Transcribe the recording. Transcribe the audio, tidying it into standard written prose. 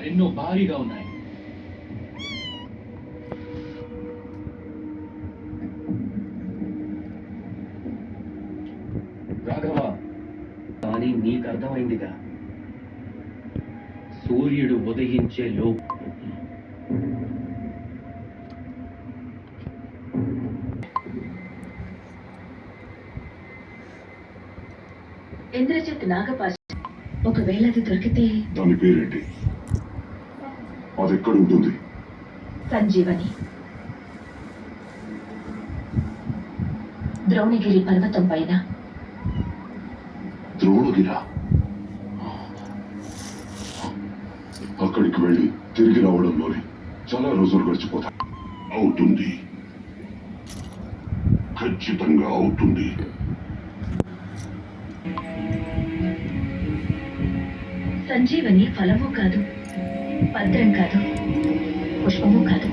మరెన్నో భారీగా ఉన్నాయి. రాఘవ, కానీ నీకు అర్థమైందిగా, సూర్యుడు ఉదయించే లోపు ఇంద్రజిత్ నాగపాశ ఒకవేళ అది దొరికితే దాని పేరేంటి? అది ఎక్కడ ఉంటుంది? సంజీవని ద్రోణగిరి పర్వతం పైన. ద్రోణగిరా? అక్కడికి వెళ్ళి తిరిగి రావడంలోనే చాలా రోజులు గడిచిపోతాయి. అవుతుంది, ఖచ్చితంగా అవుతుంది. సంజీవని ఫలము కాదు, పత్రం కాదు, పుష్పము కాదు.